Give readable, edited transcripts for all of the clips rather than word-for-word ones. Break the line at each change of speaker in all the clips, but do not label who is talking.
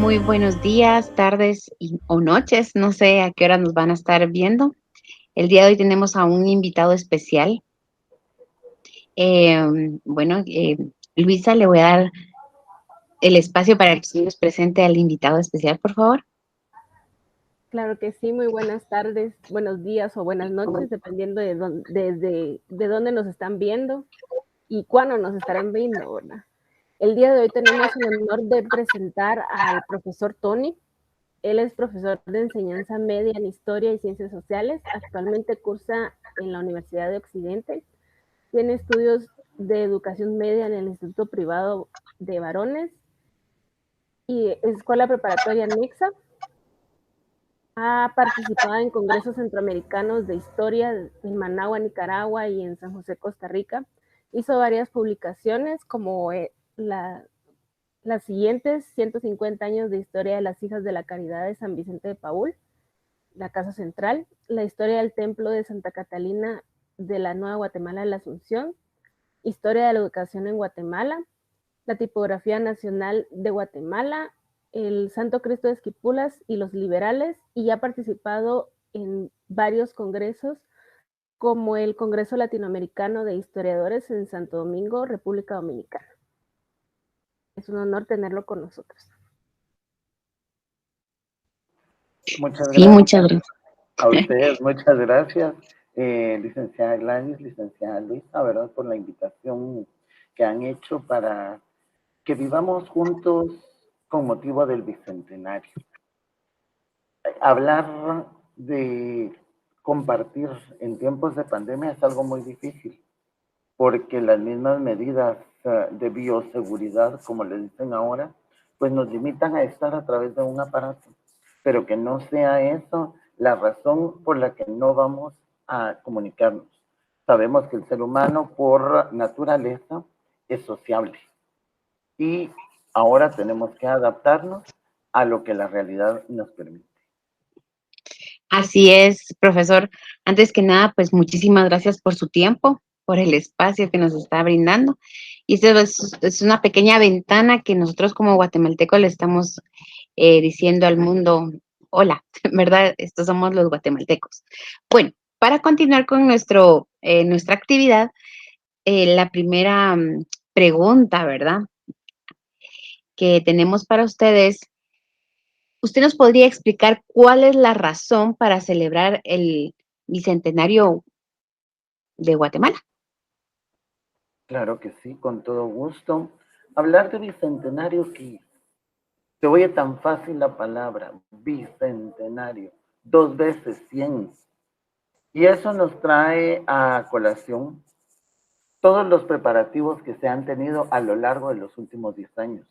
muy buenos días, tardes o noches. No sé a qué hora nos van a estar viendo. El día de hoy tenemos a un invitado especial. Bueno, Luisa, le voy a dar el espacio para que se nos presente al invitado especial, por favor.
Claro que sí, muy buenas tardes, buenos días o buenas noches, dependiendo de dónde nos están viendo y cuándo nos estarán viendo, ¿verdad? El día de hoy tenemos el honor de presentar al profesor Tony. Él es profesor de enseñanza media en Historia y Ciencias Sociales. Actualmente cursa en la Universidad de Occidente. Tiene estudios de educación media en el Instituto Privado de Varones y Escuela Preparatoria Nexa. Ha participado en congresos centroamericanos de historia en Managua, Nicaragua y en San José, Costa Rica. Hizo varias publicaciones como las siguientes: 150 años de historia de las hijas de la caridad de San Vicente de Paúl, la Casa Central, la historia del templo de Santa Catalina de la Nueva Guatemala de la Asunción, historia de la educación en Guatemala, la tipografía nacional de Guatemala, el Santo Cristo de Esquipulas y los liberales, y ha participado en varios congresos como el Congreso Latinoamericano de Historiadores en Santo Domingo, República Dominicana. Es un honor tenerlo con nosotros.
Muchas
Sí,
gracias.
muchas gracias.
A ustedes, muchas gracias, licenciada Gladys, licenciada Luisa, ¿verdad? Por la invitación que han hecho para que vivamos juntos con motivo del Bicentenario. Hablar de compartir en tiempos de pandemia es algo muy difícil, porque las mismas medidas de bioseguridad, como le dicen ahora, pues nos limitan a estar a través de un aparato, pero que no sea eso la razón por la que no vamos a comunicarnos. Sabemos que el ser humano por naturaleza es sociable y ahora tenemos que adaptarnos a lo que la realidad nos permite.
Así es, profesor. Antes que nada, pues muchísimas gracias por su tiempo, por el espacio que nos está brindando. Y esto es una pequeña ventana que nosotros como guatemaltecos le estamos diciendo al mundo, hola, ¿verdad? Estos somos los guatemaltecos. Bueno, para continuar con nuestra actividad, la primera pregunta, ¿verdad? Que tenemos para ustedes. ¿Usted nos podría explicar cuál es la razón para celebrar el Bicentenario de Guatemala?
Claro que sí, con todo gusto. Hablar de bicentenario, ¿qué? Se oye tan fácil la palabra, bicentenario, 2 veces 100. Y eso nos trae a colación todos los preparativos que se han tenido a lo largo de los últimos 10 años.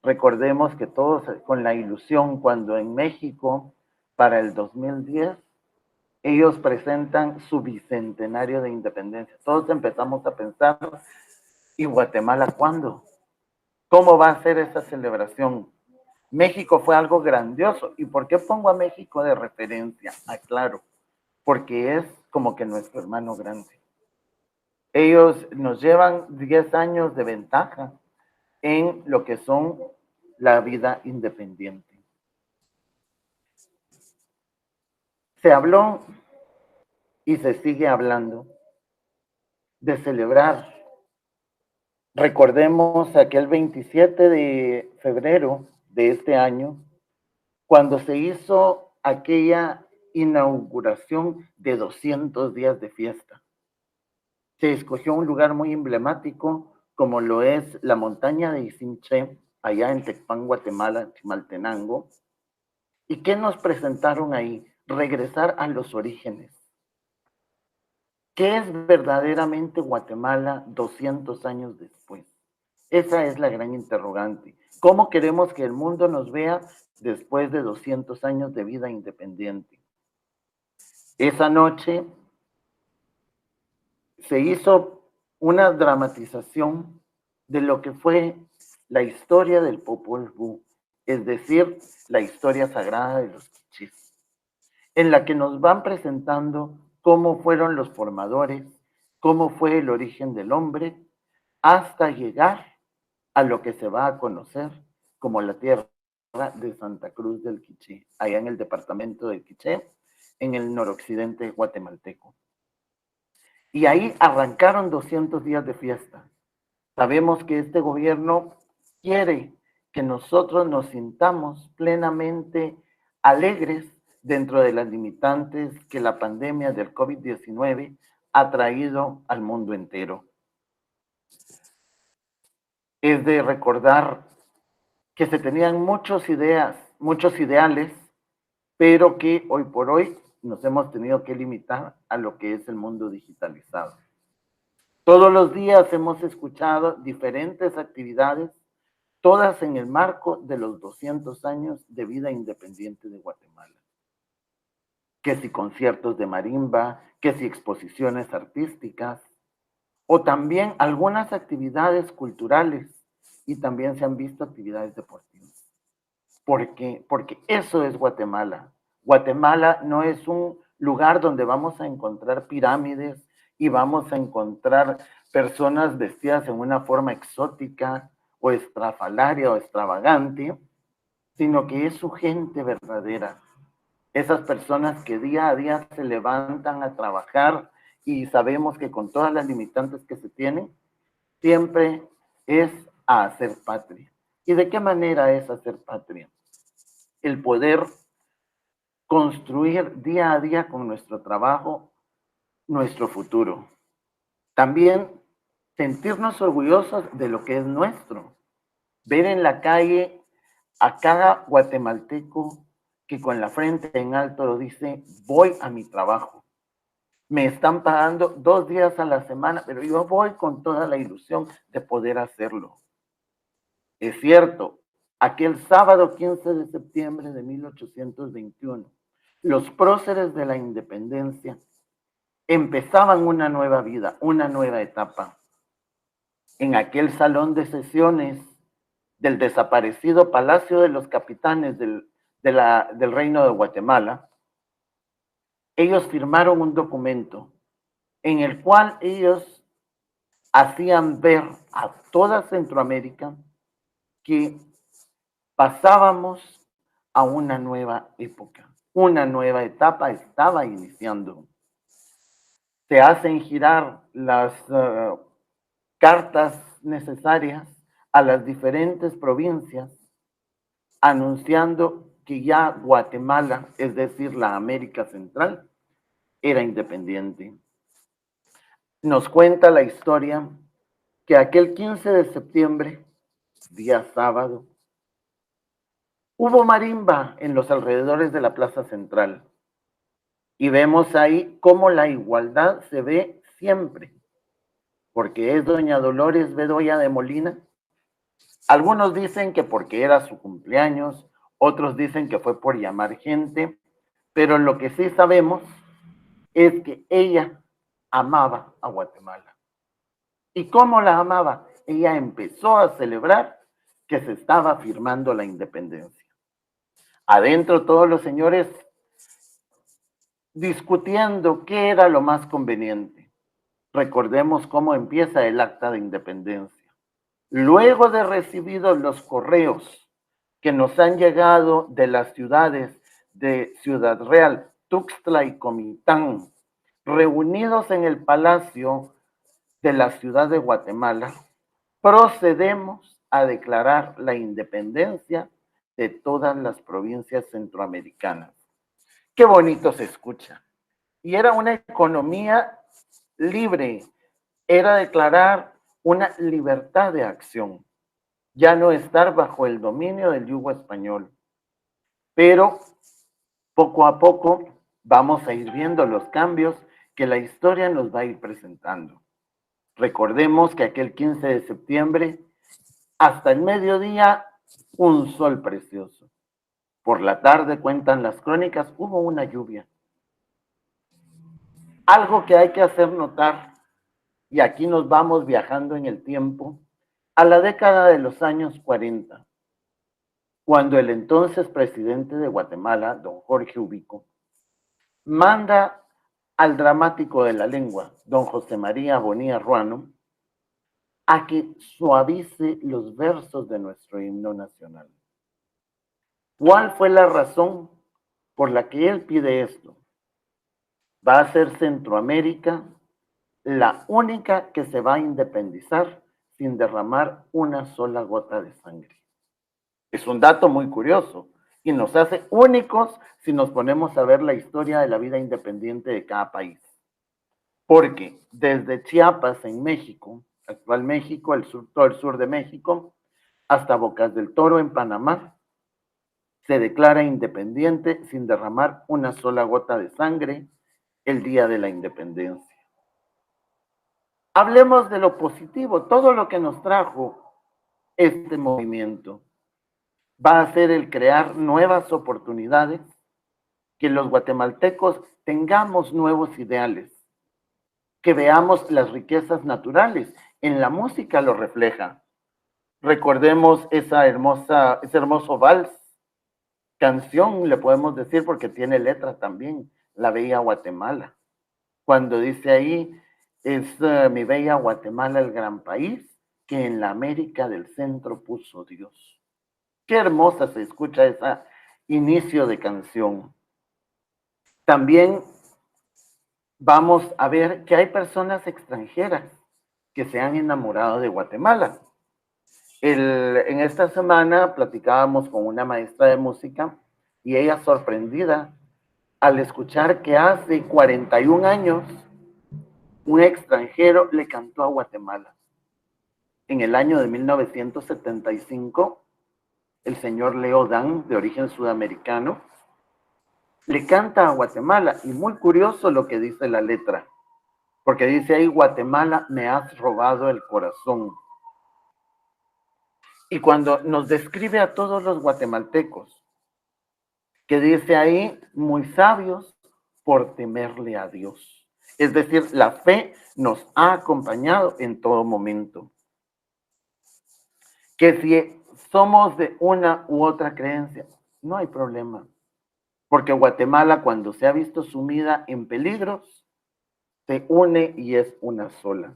Recordemos que todos con la ilusión cuando en México, para el 2010, ellos presentan su bicentenario de independencia. Todos empezamos a pensar, ¿y Guatemala cuándo? ¿Cómo va a ser esa celebración? México fue algo grandioso. ¿Y por qué pongo a México de referencia? Aclaro, porque es como que nuestro hermano grande. Ellos nos llevan 10 años de ventaja en lo que son la vida independiente. Se habló y se sigue hablando de celebrar. Recordemos aquel 27 de febrero de este año, cuando se hizo aquella inauguración de 200 días de fiesta. Se escogió un lugar muy emblemático, como lo es la montaña de Isinché, allá en Tecpan, Guatemala, Chimaltenango. ¿Y qué nos presentaron ahí? Regresar a los orígenes. ¿Qué es verdaderamente Guatemala 200 años después? Esa es la gran interrogante. ¿Cómo queremos que el mundo nos vea después de 200 años de vida independiente? Esa noche se hizo una dramatización de lo que fue la historia del Popol Vuh, es decir, la historia sagrada de los quichés, en la que nos van presentando cómo fueron los formadores, cómo fue el origen del hombre, hasta llegar a lo que se va a conocer como la Tierra de Santa Cruz del Quiché, allá en el departamento del Quiché, en el noroccidente guatemalteco. Y ahí arrancaron 200 días de fiesta. Sabemos que este gobierno quiere que nosotros nos sintamos plenamente alegres dentro de las limitantes que la pandemia del COVID-19 ha traído al mundo entero. Es de recordar que se tenían muchas ideas, muchos ideales, pero que hoy por hoy nos hemos tenido que limitar a lo que es el mundo digitalizado. Todos los días hemos escuchado diferentes actividades, todas en el marco de los 200 años de vida independiente de Guatemala. Que si conciertos de marimba, que si exposiciones artísticas, o también algunas actividades culturales, y también se han visto actividades deportivas. ¿Por qué? Porque eso es Guatemala. Guatemala no es un lugar donde vamos a encontrar pirámides y vamos a encontrar personas vestidas en una forma exótica o estrafalaria o extravagante, sino que es su gente verdadera. Esas personas que día a día se levantan a trabajar y sabemos que con todas las limitantes que se tienen, siempre es a hacer patria. ¿Y de qué manera es hacer patria? El poder construir día a día con nuestro trabajo nuestro futuro. También sentirnos orgullosos de lo que es nuestro. Ver en la calle a cada guatemalteco que con la frente en alto lo dice, voy a mi trabajo. Me están pagando 2 días a la semana, pero yo voy con toda la ilusión de poder hacerlo. Es cierto, aquel sábado 15 de septiembre de 1821, los próceres de la independencia empezaban una nueva vida, una nueva etapa. En aquel salón de sesiones del desaparecido Palacio de los Capitanes del Reino de Guatemala, ellos firmaron un documento en el cual ellos hacían ver a toda Centroamérica que pasábamos a una nueva época, una nueva etapa estaba iniciando. Se hacen girar las cartas necesarias a las diferentes provincias, anunciando que ya Guatemala, es decir, la América Central, era independiente. Nos cuenta la historia que aquel 15 de septiembre, día sábado, hubo marimba en los alrededores de la Plaza Central. Y vemos ahí cómo la igualdad se ve siempre, porque es doña Dolores Bedoya de Molina. Algunos dicen que porque era su cumpleaños, otros dicen que fue por llamar gente, pero lo que sí sabemos es que ella amaba a Guatemala. ¿Y cómo la amaba? Ella empezó a celebrar que se estaba firmando la independencia. Adentro todos los señores discutiendo qué era lo más conveniente. Recordemos cómo empieza el acta de independencia. Luego de recibidos los correos que nos han llegado de las ciudades de Ciudad Real, Tuxtla y Comitán, reunidos en el Palacio de la Ciudad de Guatemala, procedemos a declarar la independencia de todas las provincias centroamericanas. Qué bonito se escucha. Y era una economía libre, era declarar una libertad de acción, ya no estar bajo el dominio del yugo español. Pero poco a poco vamos a ir viendo los cambios que la historia nos va a ir presentando. Recordemos que aquel 15 de septiembre, hasta el mediodía, un sol precioso. Por la tarde, cuentan las crónicas, hubo una lluvia. Algo que hay que hacer notar, y aquí nos vamos viajando en el tiempo, a la década de los años 40, cuando el entonces presidente de Guatemala, don Jorge Ubico, manda al dramático de la lengua, don José María Bonilla Ruano, a que suavice los versos de nuestro himno nacional. ¿Cuál fue la razón por la que él pide esto? Va a ser Centroamérica la única que se va a independizar sin derramar una sola gota de sangre. Es un dato muy curioso y nos hace únicos si nos ponemos a ver la historia de la vida independiente de cada país. Porque desde Chiapas en México, actual México, todo el sur de México, hasta Bocas del Toro en Panamá, se declara independiente sin derramar una sola gota de sangre el día de la independencia. Hablemos de lo positivo, todo lo que nos trajo este movimiento. Va a ser el crear nuevas oportunidades, que los guatemaltecos tengamos nuevos ideales, que veamos las riquezas naturales. En la música lo refleja. Recordemos ese hermoso vals, canción, le podemos decir, porque tiene letra también, La Bella Guatemala. Cuando dice ahí, es mi bella Guatemala el gran país que en la América del Centro puso Dios. Qué hermosa se escucha ese inicio de canción. También vamos a ver que hay personas extranjeras que se han enamorado de Guatemala. En esta semana platicábamos con una maestra de música y ella sorprendida al escuchar que hace 41 años un extranjero le cantó a Guatemala. En el año de 1975, el señor Leo Dan, de origen sudamericano, le canta a Guatemala, y muy curioso lo que dice la letra, porque dice ahí, Guatemala, me has robado el corazón. Y cuando nos describe a todos los guatemaltecos, que dice ahí, muy sabios por temerle a Dios. Es decir, la fe nos ha acompañado en todo momento. Que si somos de una u otra creencia, no hay problema. Porque Guatemala, cuando se ha visto sumida en peligros, se une y es una sola.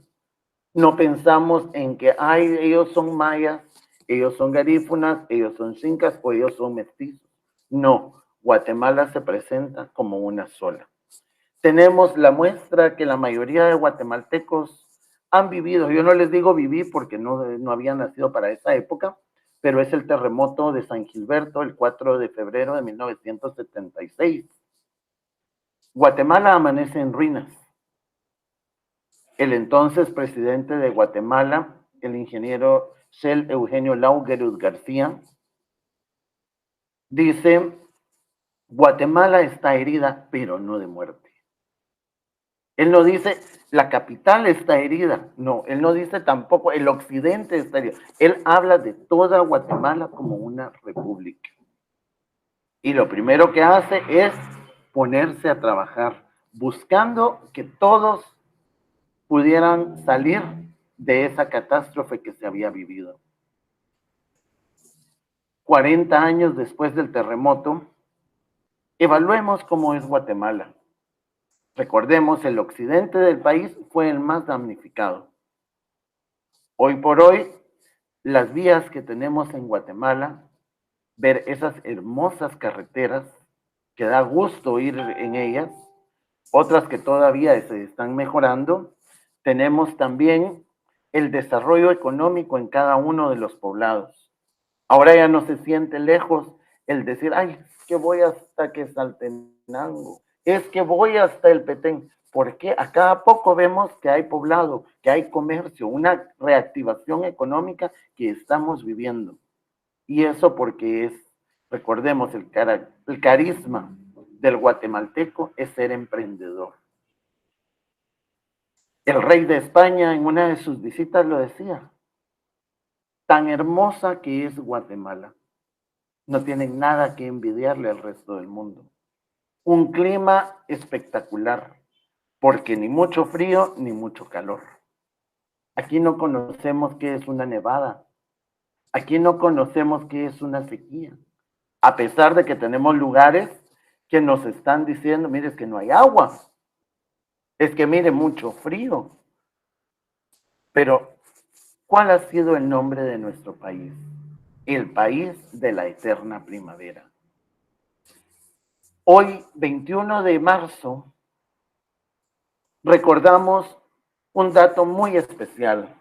No pensamos en que, ay, ellos son mayas, ellos son garífunas, ellos son xincas o ellos son mestizos. No, Guatemala se presenta como una sola. Tenemos la muestra que la mayoría de guatemaltecos han vivido. Yo no les digo vivir porque no habían nacido para esa época, pero es el terremoto de San Gilberto el 4 de febrero de 1976. Guatemala amanece en ruinas. El entonces presidente de Guatemala, el ingeniero Shell Eugenio Laugerud García, dice, Guatemala está herida, pero no de muerte. Él no dice, la capital está herida. No, él no dice tampoco, el occidente está herido. Él habla de toda Guatemala como una república. Y lo primero que hace es ponerse a trabajar, buscando que todos pudieran salir de esa catástrofe que se había vivido. 40 años después del terremoto, evaluemos cómo es Guatemala. Recordemos, el occidente del país fue el más damnificado. Hoy por hoy, las vías que tenemos en Guatemala, ver esas hermosas carreteras, que da gusto ir en ellas, otras que todavía se están mejorando. Tenemos también el desarrollo económico en cada uno de los poblados. Ahora ya no se siente lejos el decir, ay, es que voy hasta Quetzaltenango, es que voy hasta el Petén, porque a cada poco vemos que hay poblado, que hay comercio, una reactivación económica que estamos viviendo. Y eso porque recordemos, el carisma del guatemalteco es ser emprendedor. El rey de España en una de sus visitas lo decía, tan hermosa que es Guatemala. No tienen nada que envidiarle al resto del mundo. Un clima espectacular, porque ni mucho frío ni mucho calor. Aquí no conocemos qué es una nevada. Aquí no conocemos qué es una sequía. A pesar de que tenemos lugares que nos están diciendo, mire, es que no hay agua. Es que mire, mucho frío. Pero, ¿cuál ha sido el nombre de nuestro país? El país de la eterna primavera. Hoy, 21 de marzo, recordamos un dato muy especial,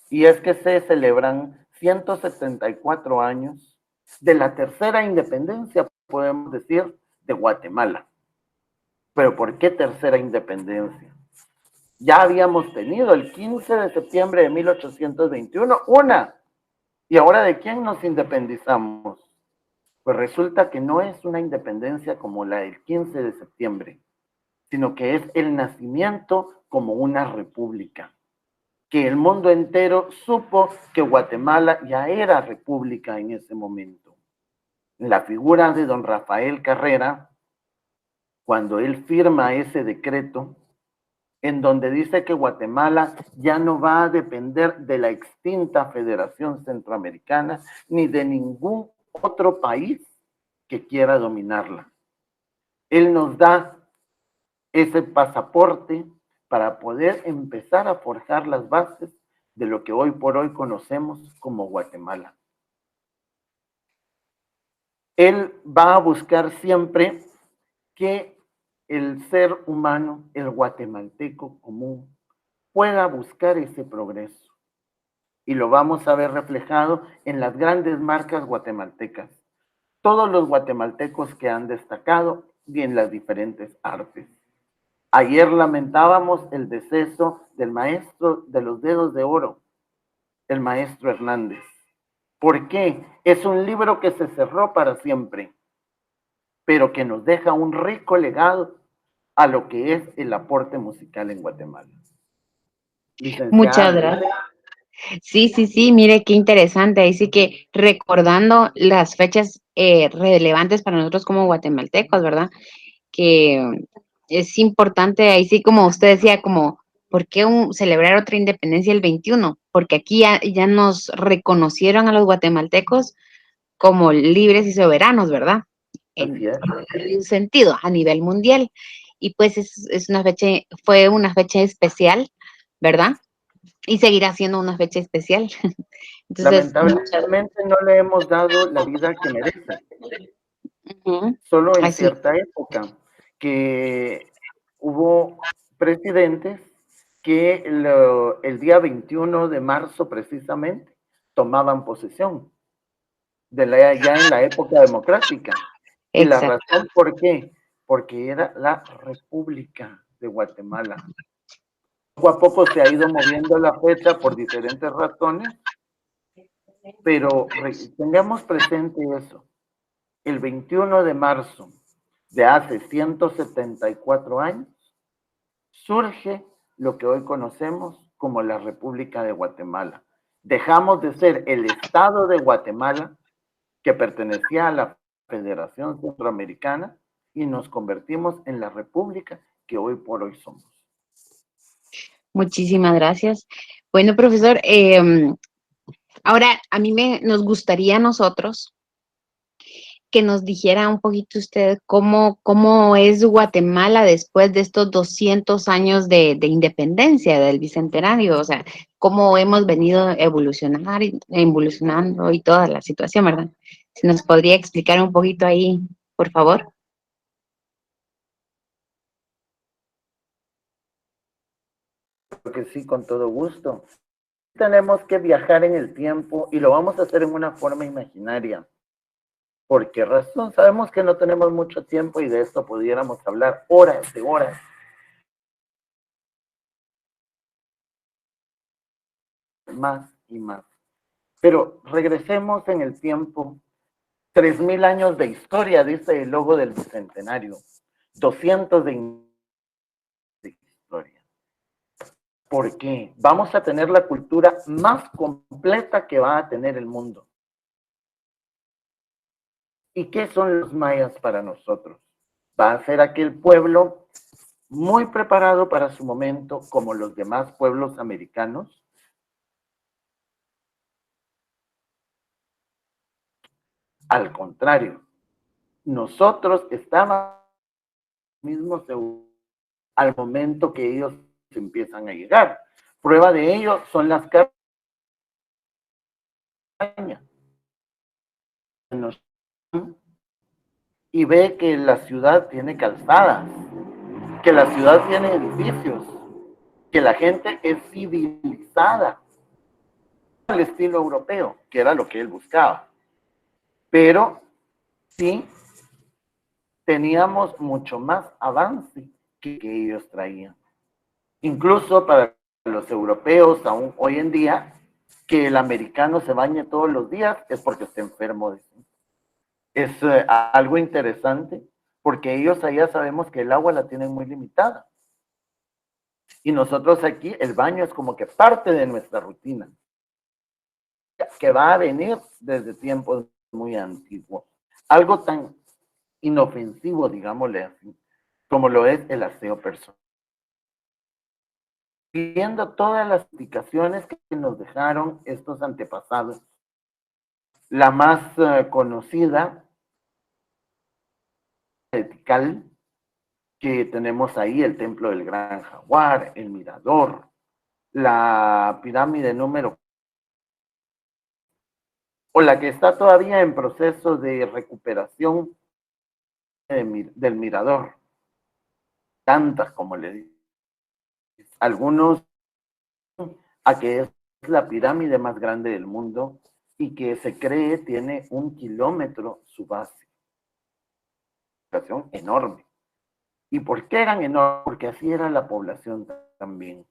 y es que se celebran 174 años de la tercera independencia, podemos decir, de Guatemala. ¿Pero por qué tercera independencia? Ya habíamos tenido el 15 de septiembre de 1821 una, y ahora ¿de quién nos independizamos? Pues resulta que no es una independencia como la del 15 de septiembre, sino que es el nacimiento como una república, que el mundo entero supo que Guatemala ya era república en ese momento. La figura de don Rafael Carrera, cuando él firma ese decreto, en donde dice que Guatemala ya no va a depender de la extinta Federación Centroamericana ni de ningún otro país que quiera dominarla. Él nos da ese pasaporte para poder empezar a forjar las bases de lo que hoy por hoy conocemos como Guatemala. Él va a buscar siempre que el ser humano, el guatemalteco común, pueda buscar ese progreso. Y lo vamos a ver reflejado en las grandes marcas guatemaltecas. Todos los guatemaltecos que han destacado y en las diferentes artes. Ayer lamentábamos el deceso del maestro de los dedos de oro, el maestro Hernández. ¿Por qué? Es un libro que se cerró para siempre, pero que nos deja un rico legado a lo que es el aporte musical en Guatemala.
Muchas
Licenciada.
gracias. Sí, sí, sí, mire qué interesante. Ahí sí que recordando las fechas relevantes para nosotros como guatemaltecos, ¿verdad? Que es importante, ahí sí como usted decía, como, ¿por qué celebrar otra independencia el 21? Porque aquí ya nos reconocieron a los guatemaltecos como libres y soberanos, ¿verdad?
Así es.
En un sentido, a nivel mundial. Y pues es una fecha, fue una fecha especial, ¿verdad? Y seguirá siendo una fecha especial. Entonces,
Lamentablemente no le hemos dado la vida que merece. Solo en
así,
cierta época que hubo presidentes que el día 21 de marzo precisamente tomaban posesión ya en la época democrática. Y la
exacto.
razón por qué, porque era la República de Guatemala. Poco a poco se ha ido moviendo la fecha por diferentes razones, pero tengamos presente eso. El 21 de marzo de hace 174 años, surge lo que hoy conocemos como la República de Guatemala. Dejamos de ser el Estado de Guatemala, que pertenecía a la Federación Centroamericana, y nos convertimos en la República que hoy por hoy somos.
Muchísimas gracias. Bueno, profesor, ahora a mí nos gustaría a nosotros que nos dijera un poquito usted cómo es Guatemala después de estos 200 años de independencia del Bicentenario, o sea, cómo hemos venido evolucionando y toda la situación, ¿verdad? Si nos podría explicar un poquito ahí, por favor.
Porque sí, con todo gusto. Tenemos que viajar en el tiempo y lo vamos a hacer en una forma imaginaria. ¿Por qué razón? Sabemos que no tenemos mucho tiempo y de esto pudiéramos hablar horas de horas. Más y más. Pero regresemos en el tiempo. 3000 años de historia, dice el logo del Bicentenario. 200 de historia. ¿Por qué? Vamos a tener la cultura más completa que va a tener el mundo. ¿Y qué son los mayas para nosotros? Va a ser aquel pueblo muy preparado para su momento, como los demás pueblos americanos. Al contrario, nosotros estábamos mismos al momento que ellos empiezan a llegar. Prueba de ello son las cabañas. y ve que la ciudad tiene calzadas, que la ciudad tiene edificios, que la gente es civilizada al estilo europeo, que era lo que él buscaba. Pero sí teníamos mucho más avance que ellos traían. Incluso para los europeos, aún hoy en día, que el americano se bañe todos los días es porque está enfermo. Es algo interesante, porque ellos allá sabemos que el agua la tienen muy limitada. Y nosotros aquí el baño es como que parte de nuestra rutina, que va a venir desde tiempos muy antiguos. Algo tan inofensivo, digámosle así, como lo es el aseo personal. Viendo todas las indicaciones que nos dejaron estos antepasados, la más conocida, vertical, que tenemos ahí, el templo del Gran Jaguar, el mirador, la pirámide número, o la que está todavía en proceso de recuperación del mirador, tantas como le digo. Algunos a que es la pirámide más grande del mundo y que se cree tiene 1 kilómetro su base. Población enorme. ¿Y por qué eran enormes? Porque así era la población también.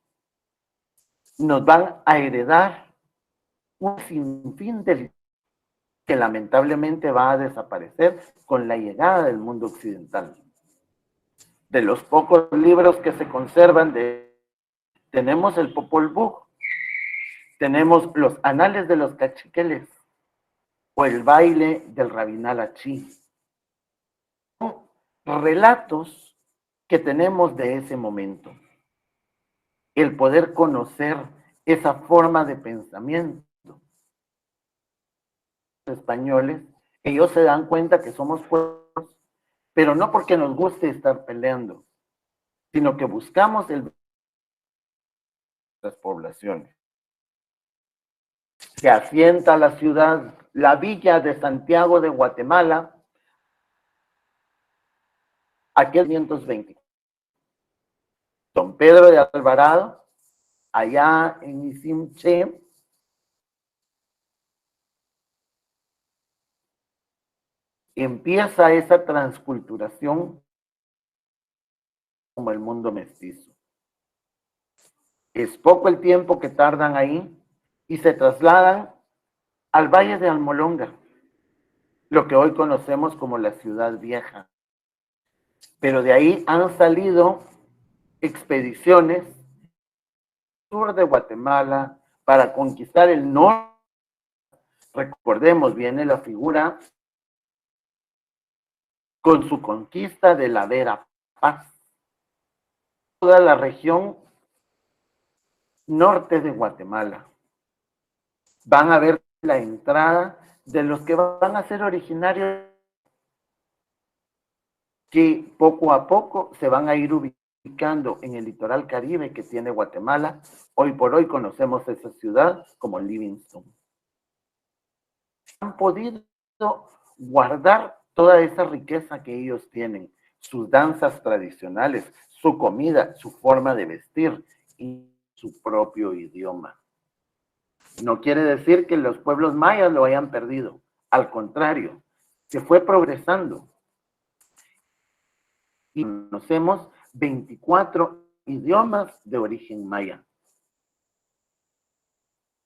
Nos van a heredar un sinfín de que lamentablemente va a desaparecer con la llegada del mundo occidental. De los pocos libros que se conservan, tenemos el Popol Vuh, tenemos los Anales de los Cachiqueles o el Baile del Rabinal Achí. Son relatos que tenemos de ese momento. El poder conocer esa forma de pensamiento. Los españoles, ellos se dan cuenta que somos pueblos, pero no porque nos guste estar peleando, sino que buscamos las poblaciones. Se asienta la ciudad, la villa de Santiago de Guatemala, aquel 520. Don Pedro de Alvarado, allá en Isimché, empieza esa transculturación como el mundo mestizo. Es poco el tiempo que tardan ahí y se trasladan al Valle de Almolonga, lo que hoy conocemos como la Ciudad Vieja. Pero de ahí han salido expediciones sur de Guatemala para conquistar el norte. Recordemos, viene la figura con su conquista de la Vera Paz. Toda la región norte de Guatemala. Van a ver la entrada de los que van a ser originarios, que poco a poco se van a ir ubicando en el litoral caribe que tiene Guatemala. Hoy por hoy conocemos esa ciudad como Livingston. Han podido guardar toda esa riqueza que ellos tienen, sus danzas tradicionales, su comida, su forma de vestir y su propio idioma. No quiere decir que los pueblos mayas lo hayan perdido, al contrario, se fue progresando. Y conocemos 24 idiomas de origen maya.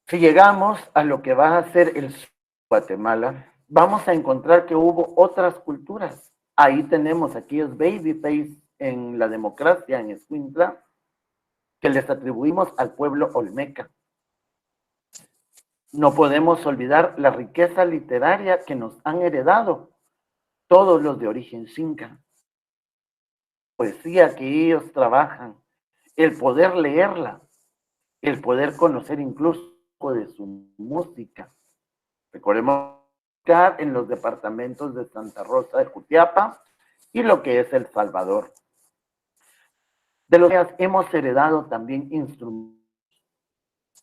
Si llegamos a lo que va a ser el sur de Guatemala, vamos a encontrar que hubo otras culturas. Ahí tenemos aquellos babyface en la democracia en Escuintla, que les atribuimos al pueblo olmeca. No podemos olvidar la riqueza literaria que nos han heredado todos los de origen xinca. Poesía que ellos trabajan, el poder leerla, el poder conocer incluso de su música. Recordemos en los departamentos de Santa Rosa de Jutiapa y lo que es El Salvador. De los que hemos heredado también instrumentos,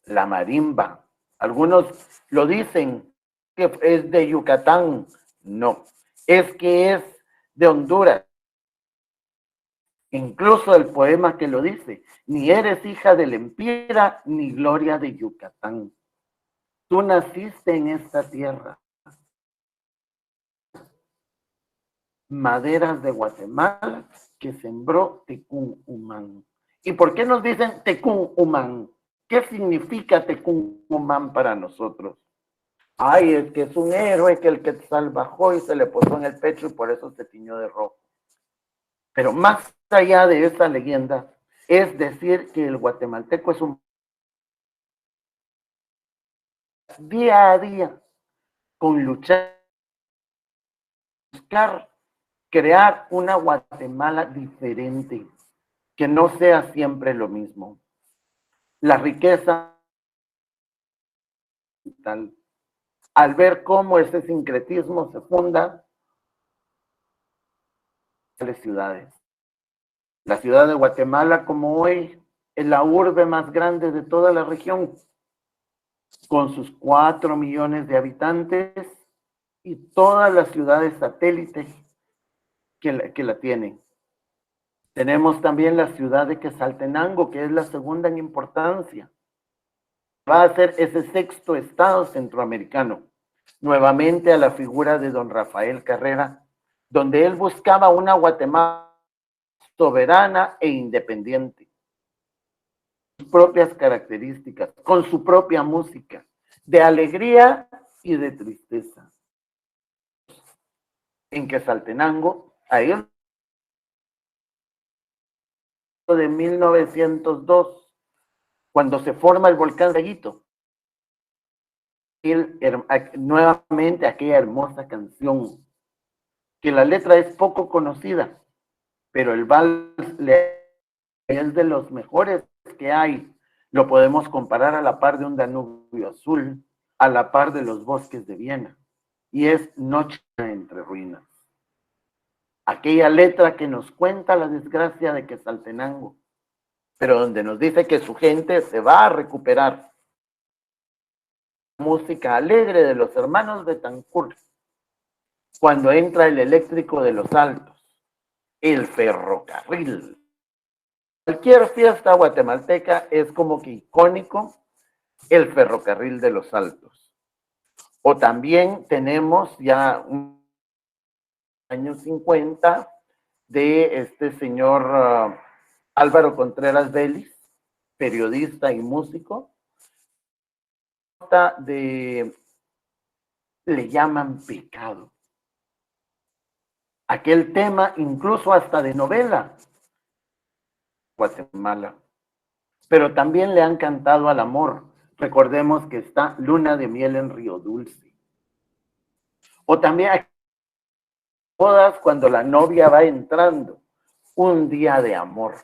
la marimba. Algunos lo dicen que es de Yucatán. No, es que es de Honduras. Incluso el poema que lo dice, ni eres hija del Empira, ni gloria de Yucatán. Tú naciste en esta tierra. Maderas de Guatemala que sembró Tecún Umán. ¿Y por qué nos dicen Tecún Umán? ¿Qué significa Tecún Umán para nosotros? Ay, es que es un héroe que el Quetzal bajó y se le posó en el pecho y por eso se tiñó de rojo. Pero más allá de esa leyenda, es decir que el guatemalteco es un día a día con luchar, buscar, crear una Guatemala diferente, que no sea siempre lo mismo. La riqueza tal, al ver cómo ese sincretismo se funda en las ciudades. La ciudad de Guatemala, como hoy, es la urbe más grande de toda la región, con sus 4 millones de habitantes y todas las ciudades satélites que la tienen. Tenemos también la ciudad de Quetzaltenango, que es la segunda en importancia. Va a ser ese sexto estado centroamericano, nuevamente a la figura de don Rafael Carrera, donde él buscaba una Guatemala soberana e independiente, sus propias características, con su propia música, de alegría y de tristeza. En Quetzaltenango, ahí de 1902, cuando se forma el volcán Rayito, nuevamente aquella hermosa canción, que la letra es poco conocida, pero el vals es de los mejores que hay. Lo podemos comparar a la par de un Danubio azul, a la par de los bosques de Viena, y es Noche entre ruinas. Aquella letra que nos cuenta la desgracia de Quetzaltenango, pero donde nos dice que su gente se va a recuperar. Música alegre de los hermanos Betancourt, cuando entra el eléctrico de los Altos, el ferrocarril. Cualquier fiesta guatemalteca es como que icónico el ferrocarril de los Altos. O también tenemos ya un año 50 de este señor Álvaro Contreras Vélez, periodista y músico, de Le llaman pecado. Aquel tema incluso hasta de novela, Guatemala. Pero también le han cantado al amor. Recordemos que está Luna de Miel en Río Dulce. O también bodas cuando la novia va entrando, un día de amor.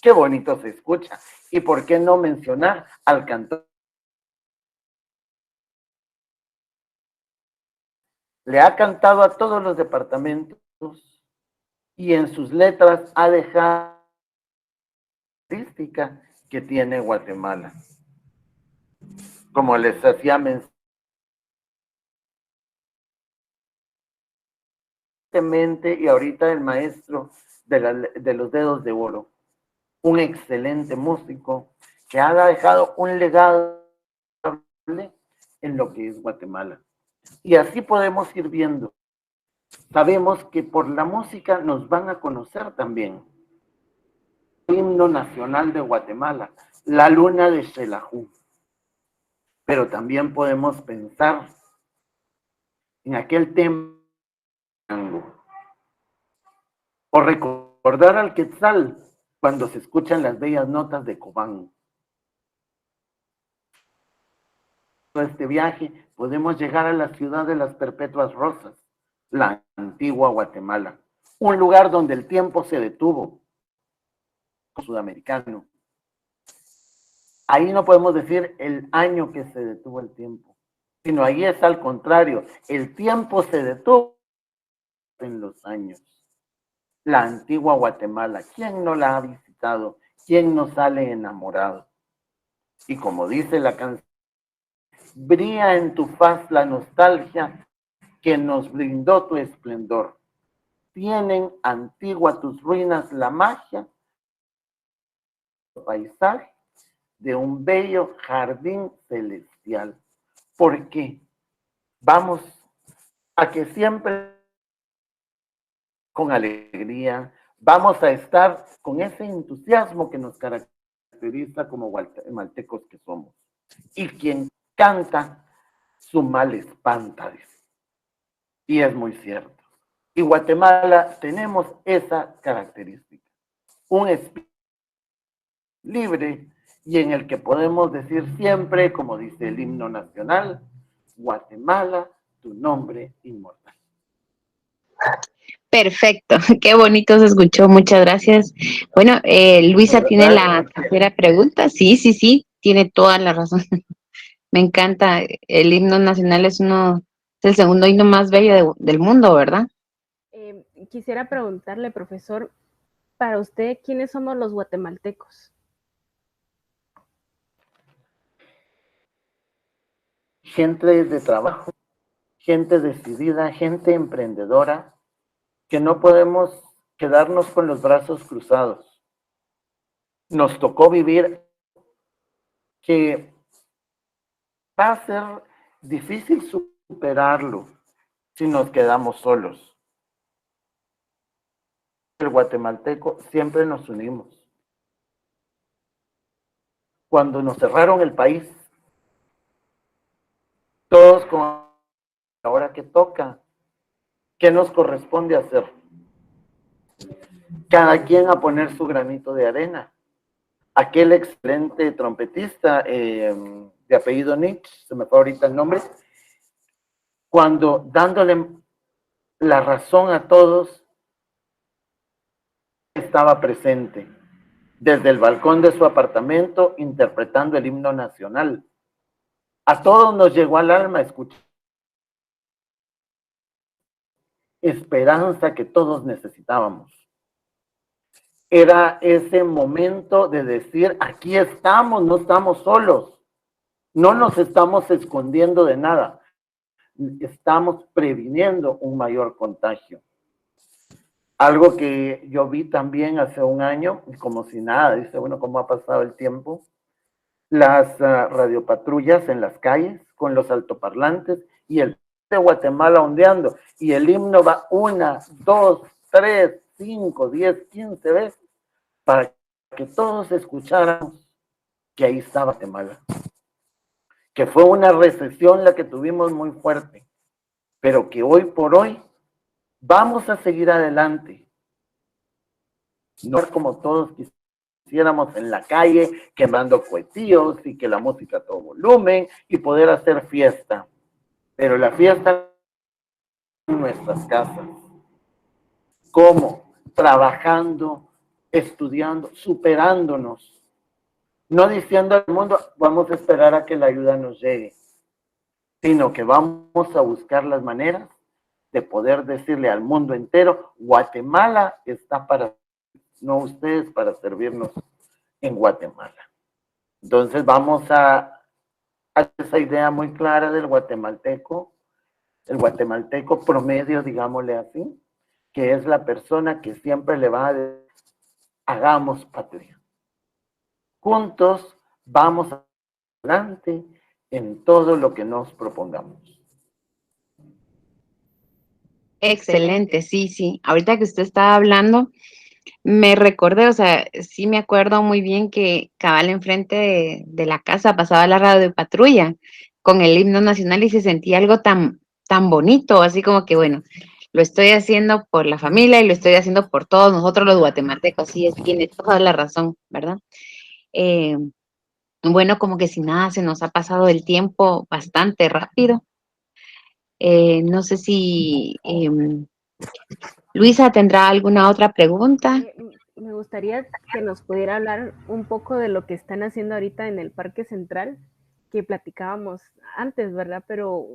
Qué bonito se escucha. ¿Y por qué no mencionar al cantor? Le ha cantado a todos los departamentos y en sus letras ha dejado la artística que tiene Guatemala. Como les hacía mención, y ahorita el maestro de los dedos de oro, un excelente músico que ha dejado un legado en lo que es Guatemala. Y así podemos ir viendo. Sabemos que por la música nos van a conocer también. El himno nacional de Guatemala, la luna de Xelajú. Pero también podemos pensar en aquel tema o recordar al Quetzal cuando se escuchan las bellas notas de Cobán. En este viaje podemos llegar a la ciudad de las Perpetuas Rosas, la antigua Guatemala, un lugar donde el tiempo se detuvo, sudamericano. Ahí no podemos decir el año que se detuvo el tiempo, sino ahí es al contrario, el tiempo se detuvo en los años. La antigua Guatemala, ¿quién no la ha visitado? ¿Quién no sale enamorado? Y como dice la canción, brilla en tu faz la nostalgia que nos brindó tu esplendor. tienen antigua tus ruinas la magia, paisaje de un bello jardín celestial. ¿Por qué? Vamos a que siempre con alegría, vamos a estar con ese entusiasmo que nos caracteriza como guatemaltecos que somos. Y quien canta, su mal espanta, dice. Y es muy cierto. Y Guatemala tenemos esa característica. Un espíritu libre y en el que podemos decir siempre, como dice el himno nacional, Guatemala, tu nombre inmortal.
Perfecto, qué bonito se escuchó, muchas gracias. Bueno, Luisa tiene la tercera pregunta. Sí, sí, sí, tiene toda la razón. Me encanta, el himno nacional es el segundo himno más bello del mundo, ¿verdad?
Quisiera preguntarle, profesor, para usted, ¿quiénes somos los guatemaltecos?
Gente de trabajo, gente decidida, gente emprendedora, que no podemos quedarnos con los brazos cruzados. Nos tocó vivir que va a ser difícil superarlo si nos quedamos solos. El guatemalteco siempre nos unimos. Cuando nos cerraron el país, todos con ahora que toca, ¿qué nos corresponde hacer? Cada quien a poner su granito de arena. Aquel excelente trompetista de apellido Nietzsche, se me fue ahorita el nombre, cuando dándole la razón a todos, estaba presente desde el balcón de su apartamento interpretando el himno nacional. A todos nos llegó al alma escuchar esperanza que todos necesitábamos. Era ese momento de decir, aquí estamos, no estamos solos, no nos estamos escondiendo de nada, estamos previniendo un mayor contagio. Algo que yo vi también hace un año, como si nada, dice, bueno, ¿cómo ha pasado el tiempo? Las radiopatrullas en las calles con los altoparlantes y el de Guatemala ondeando. Y el himno va 1, 2, 3, 5, 10, 15 veces para que todos escucháramos que ahí estaba Guatemala. Que fue una recesión la que tuvimos muy fuerte, pero que hoy por hoy vamos a seguir adelante. No como todos quisiéramos en la calle, quemando cohetíos y que la música a todo volumen y poder hacer fiesta. Pero la fiesta en nuestras casas. ¿Cómo? Trabajando, estudiando, superándonos. No diciendo al mundo, vamos a esperar a que la ayuda nos llegue, sino que vamos a buscar las maneras de poder decirle al mundo entero, Guatemala está para, no ustedes para servirnos en Guatemala. Entonces vamos a esa idea muy clara del guatemalteco, el guatemalteco promedio, digámosle así, que es la persona que siempre le va a decir, hagamos patria. Juntos vamos adelante en todo lo que nos propongamos.
Excelente, sí, sí. Ahorita que usted estaba hablando, me recordé, o sea, sí me acuerdo muy bien que cabal enfrente de la casa pasaba la radio patrulla con el himno nacional y se sentía algo tan bonito, así como que, bueno, lo estoy haciendo por la familia y lo estoy haciendo por todos nosotros los guatemaltecos, sí, tiene toda la razón, ¿verdad? Eh, bueno, como que si nada, se nos ha pasado el tiempo bastante rápido. No sé si Luisa tendrá alguna otra pregunta.
Me gustaría que nos pudiera hablar un poco de lo que están haciendo ahorita en el Parque Central, que platicábamos antes, ¿verdad? Pero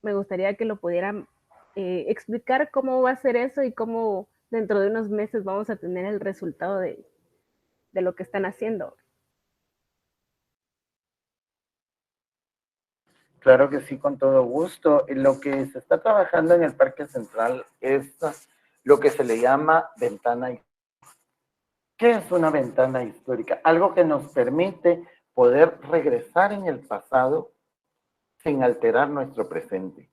me gustaría que lo pudieran explicar cómo va a ser eso y cómo dentro de unos meses vamos a tener el resultado de lo que están haciendo.
Claro que sí, con todo gusto. Lo que se está trabajando en el Parque Central es lo que se le llama ventana histórica. ¿Qué es una ventana histórica? Algo que nos permite poder regresar en el pasado sin alterar nuestro presente.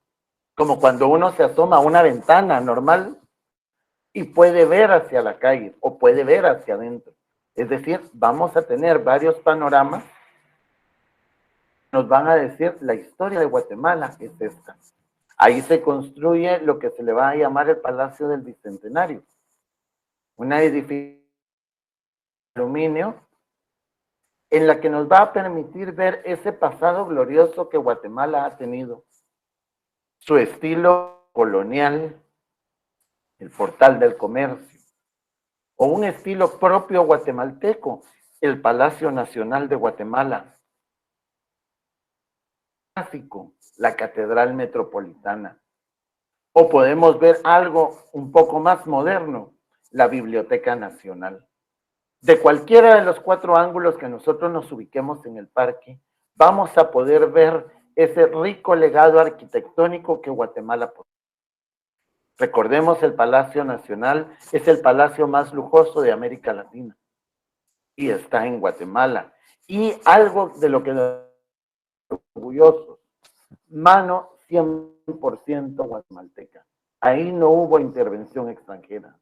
Como cuando uno se asoma a una ventana normal y puede ver hacia la calle o puede ver hacia adentro. Es decir, vamos a tener varios panoramas. Nos van a decir la historia de Guatemala es esta. Ahí se construye lo que se le va a llamar el Palacio del Bicentenario. Una edificación de aluminio en la que nos va a permitir ver ese pasado glorioso que Guatemala ha tenido. Su estilo colonial, el Portal del Comercio, o un estilo propio guatemalteco, el Palacio Nacional de Guatemala. Clásico, la Catedral Metropolitana. O podemos ver algo un poco más moderno, la Biblioteca Nacional. De cualquiera de los 4 ángulos que nosotros nos ubiquemos en el parque, vamos a poder ver ese rico legado arquitectónico que Guatemala posee. Recordemos, el Palacio Nacional es el palacio más lujoso de América Latina y está en Guatemala. Y algo de lo que nos orgullosos, mano 100% guatemalteca. Ahí no hubo intervención extranjera.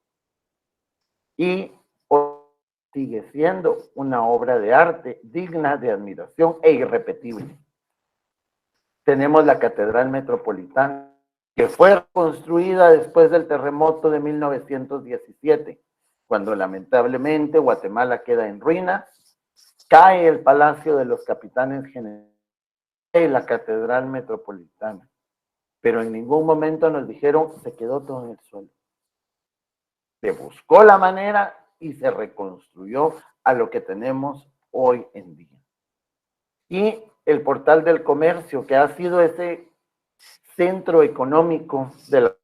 Y sigue siendo una obra de arte digna de admiración e irrepetible. Tenemos la Catedral Metropolitana, que fue construida después del terremoto de 1917, cuando lamentablemente Guatemala queda en ruinas, cae el Palacio de los Capitanes Generales y la Catedral Metropolitana. Pero en ningún momento nos dijeron se quedó todo en el suelo. Se buscó la manera y se reconstruyó a lo que tenemos hoy en día. Y el Portal del Comercio, que ha sido ese centro económico de la...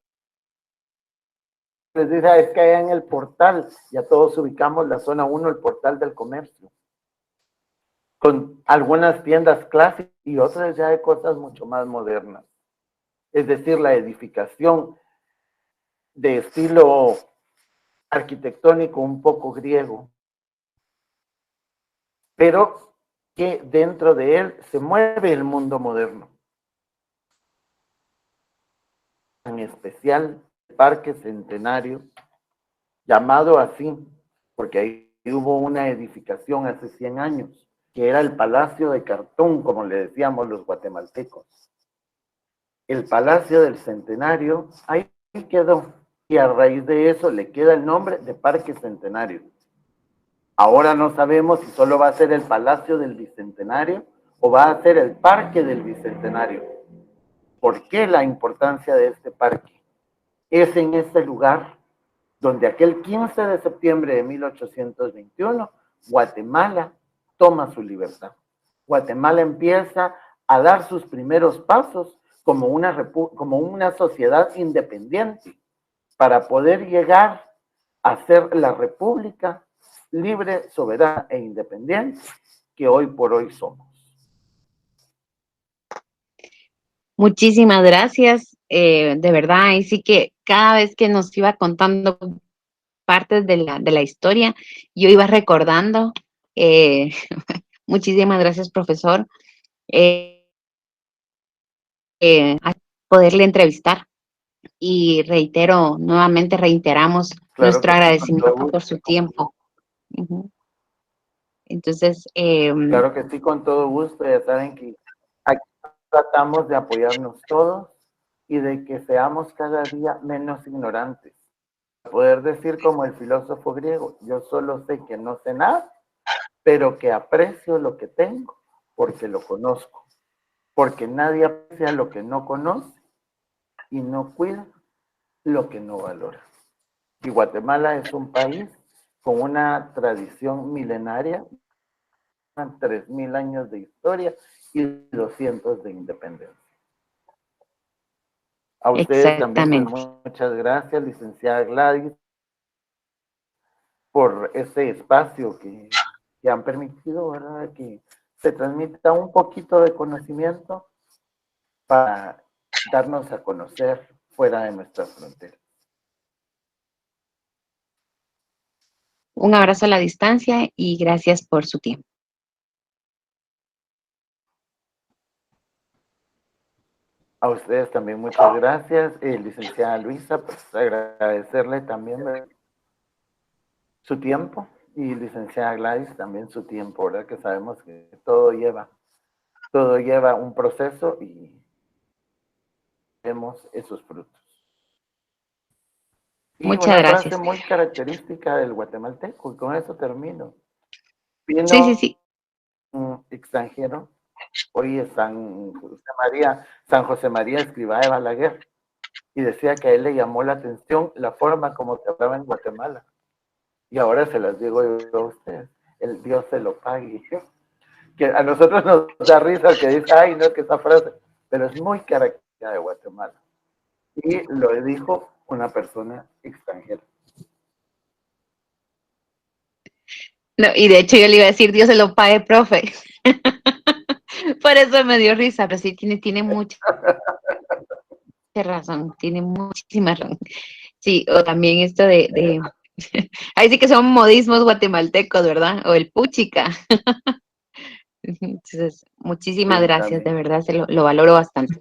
Les dice, es que allá en el portal, ya todos ubicamos la zona 1, el Portal del Comercio, con algunas tiendas clásicas y otras ya de cosas mucho más modernas. Es decir, la edificación de estilo arquitectónico un poco griego, pero que dentro de él se mueve el mundo moderno. En especial el Parque Centenario, llamado así, porque ahí hubo una edificación hace 100 años, que era el Palacio de Cartón, como le decíamos los guatemaltecos. El Palacio del Centenario, ahí quedó, y a raíz de eso le queda el nombre de Parque Centenario. Ahora no sabemos si solo va a ser el Palacio del Bicentenario o va a ser el Parque del Bicentenario. ¿Por qué la importancia de este parque? Es en este lugar donde aquel 15 de septiembre de 1821, Guatemala toma su libertad. Guatemala empieza a dar sus primeros pasos como una sociedad independiente para poder llegar a ser la república libre, soberana e independiente que hoy por hoy somos.
Muchísimas gracias, de verdad, y sí que cada vez que nos iba contando partes de la historia, yo iba recordando. Muchísimas gracias, profesor, a poderle entrevistar. Y reitero, nuevamente reiteramos
Claro
nuestro
que sí,
agradecimiento por su tiempo. Uh-huh. Entonces,
claro que sí, con todo gusto. Ya saben que aquí tratamos de apoyarnos todos y de que seamos cada día menos ignorantes. Poder decir como el filósofo griego, yo solo sé que no sé nada, pero que aprecio lo que tengo porque lo conozco. Porque nadie aprecia lo que no conoce y no cuida lo que no valora. Y Guatemala es un país con una tradición milenaria, 3,000 años de historia y 200 de independencia. A ustedes también, pues, muchas gracias, licenciada Gladys, por este espacio que han permitido, ¿verdad?, que se transmita un poquito de conocimiento para darnos a conocer fuera de nuestras fronteras.
Un abrazo a la distancia y gracias por su tiempo.
A ustedes también muchas gracias. Licenciada Luisa, pues agradecerle también su tiempo y licenciada Gladys también su tiempo, ¿verdad? Que sabemos que todo lleva un proceso y vemos esos frutos. Y
Muchas
una frase
gracias.
muy característica del guatemalteco, y con eso termino.
Sí,
Vino
sí.
un extranjero, hoy es San José María Escrivá de Balaguer, y decía que a él le llamó la atención la forma como se hablaba en Guatemala. Y ahora se las digo yo a ustedes, el Dios se lo pague. Que a nosotros nos da risa que dice, ay, no es que esa frase, pero es muy característica de Guatemala. Y lo dijo una persona extranjera.
No, y de hecho yo le iba a decir, Dios se lo pague, profe. Por eso me dio risa, pero sí tiene mucha razón, tiene muchísima razón. Sí, o también esto de ahí sí que son modismos guatemaltecos, ¿verdad? O el puchica. Entonces, muchísimas
Sí,
gracias, de
también.
verdad, lo valoro bastante.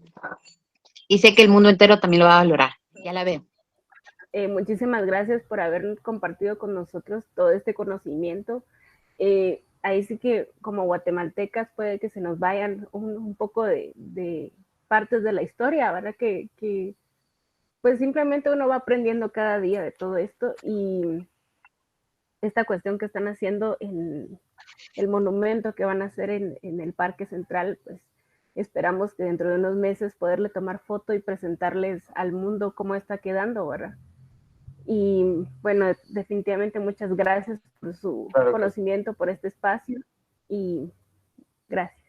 Y sé que el mundo entero también lo va a valorar. Ya la veo.
Muchísimas gracias por haber compartido con nosotros todo este conocimiento. Ahí sí que como guatemaltecas puede que se nos vayan un poco de partes de la historia, ¿verdad? Que pues simplemente uno va aprendiendo cada día de todo esto y esta cuestión que están haciendo en el monumento que van a hacer en el Parque Central, pues esperamos que dentro de unos meses poderle tomar foto y presentarles al mundo cómo está quedando, ¿verdad? Y bueno, definitivamente muchas gracias por su
Claro que
conocimiento, por este espacio y gracias.